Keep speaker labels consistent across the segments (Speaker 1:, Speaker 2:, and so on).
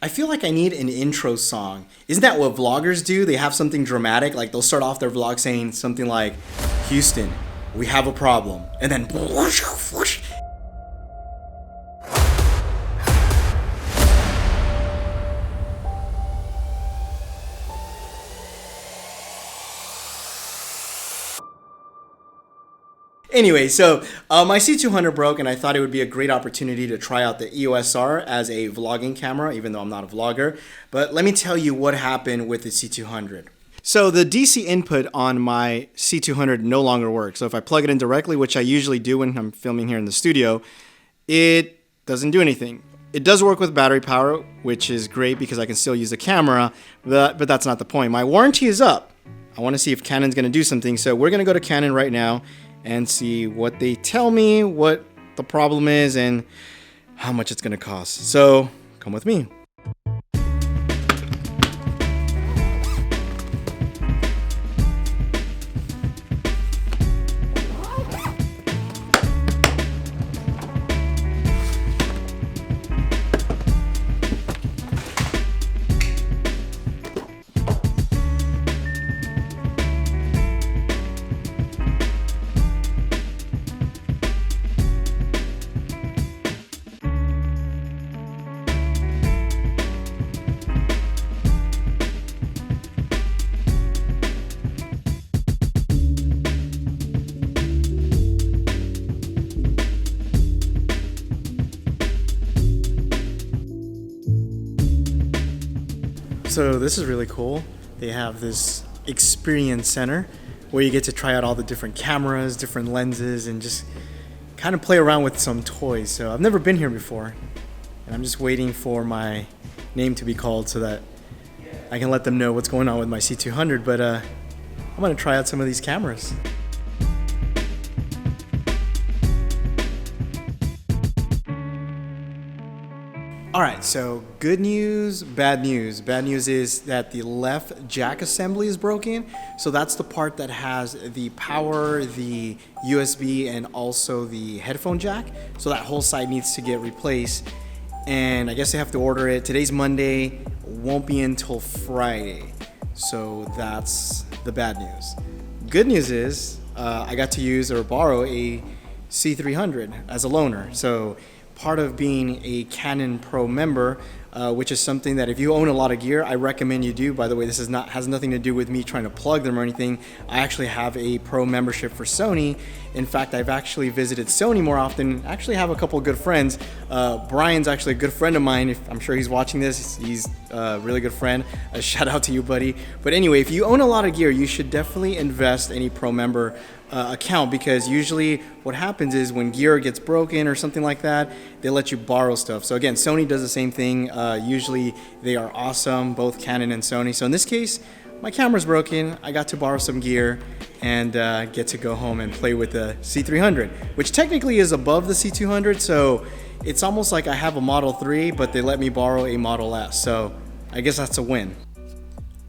Speaker 1: I feel like I need an intro song. Isn't that what vloggers do? They have something dramatic, like they'll start off their vlog saying something like, Houston, we have a problem. And then whoosh, whoosh. Anyway, so my C200 broke, and I thought it would be a great opportunity to try out the EOS R as a vlogging camera, even though I'm not a vlogger. But let me tell you what happened with the C200. So the DC input on my C200 no longer works. So if I plug it in directly, which I usually do when I'm filming here in the studio, it doesn't do anything. It does work with battery power, which is great because I can still use the camera, but that's not the point. My warranty is up. I want to see if Canon's going to do something. So we're going to go to Canon right now and see what they tell me, what the problem is, and how much it's going to cost. So come with me. So this is really cool. They have this experience center where you get to try out all the different cameras, different lenses, and just kind of play around with some toys. So I've never been here before, and I'm just waiting for my name to be called so that I can let them know what's going on with my C200. But I'm gonna try out some of these cameras. All right, so good news, bad news. Bad news is that the left jack assembly is broken. So that's the part that has the power, the USB, and also the headphone jack. So that whole side needs to get replaced. And I guess I have to order it. Today's Monday, won't be until Friday. So that's the bad news. Good news is I got to use or borrow a C300 as a loaner. So part of being a Canon Pro member, which is something that if you own a lot of gear, I recommend you do. By the way, this has nothing to do with me trying to plug them or anything. I actually have a Pro membership for Sony. In fact, I've actually visited Sony more often. I actually have a couple of good friends. Brian's actually a good friend of mine. I'm sure he's watching this. He's a really good friend. A shout out to you, buddy. But anyway, if you own a lot of gear, you should definitely invest in a Pro member account, because usually what happens is when gear gets broken or something like that, they let you borrow stuff. So again, Sony does the same thing. Usually they are awesome, both Canon and Sony. So in this case, my camera's broken. I got to borrow some gear and get to go home and play with the C300, which technically is above the C200. So it's almost like I have a Model 3, but they let me borrow a Model S. So I guess that's a win.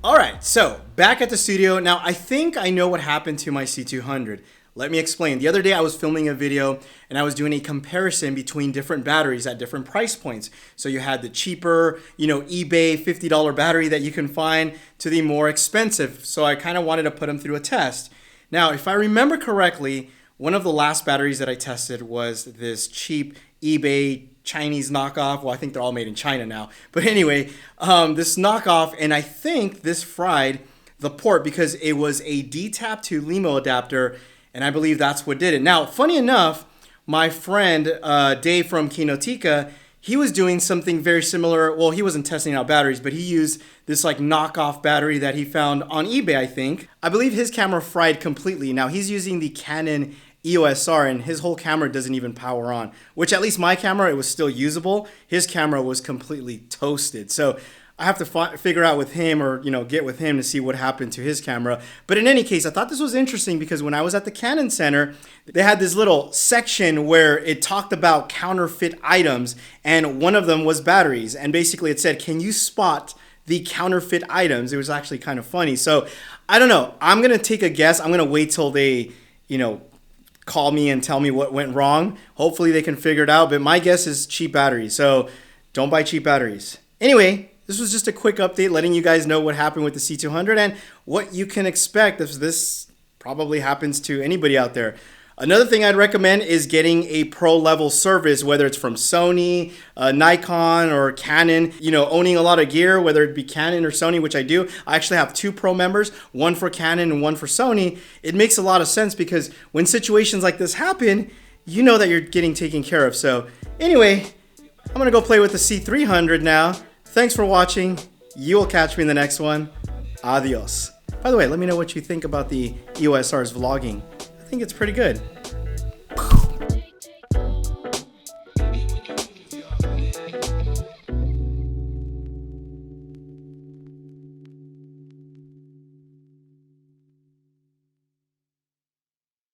Speaker 1: All right, so back at the studio. Now, I think I know what happened to my C200. Let me explain. The other day I was filming a video and I was doing a comparison between different batteries at different price points. So you had the cheaper, eBay $50 battery that you can find to the more expensive. So I kind of wanted to put them through a test. Now, if I remember correctly, one of the last batteries that I tested was this cheap eBay Chinese knockoff. Well, I think they're all made in China now. But anyway, this knockoff, and I think this fried the port because it was a D-tap to LEMO adapter, and I believe that's what did it. Now, funny enough, my friend Dave from Kinotika, he was doing something very similar. Well, he wasn't testing out batteries, but he used this like knockoff battery that he found on eBay, I think. I believe his camera fried completely. Now, he's using the Canon EOS R, and his whole camera doesn't even power on, which at least my camera, it was still usable. His camera was completely toasted. So I have to figure out with him, or get with him to see what happened to his camera. But in any case, I thought this was interesting because when I was at the Canon Center, they had this little section where it talked about counterfeit items, and one of them was batteries. And basically it said, can you spot the counterfeit items? It was actually kind of funny. So I don't know. I'm going to take a guess. I'm going to wait till they, call me and tell me what went wrong. Hopefully they can figure it out. But my guess is cheap batteries. So don't buy cheap batteries. Anyway, this was just a quick update letting you guys know what happened with the C200 and what you can expect if this probably happens to anybody out there. Another thing I'd recommend is getting a pro level service, whether it's from Sony, Nikon, or Canon. You know, owning a lot of gear, whether it be Canon or Sony, which I do. I actually have 2 pro members, one for Canon and one for Sony. It makes a lot of sense because when situations like this happen, you know that you're getting taken care of. So anyway, I'm gonna go play with the C300 now. Thanks for watching. You will catch me in the next one. Adios. By the way, let me know what you think about the EOS R's vlogging. I think it's pretty good.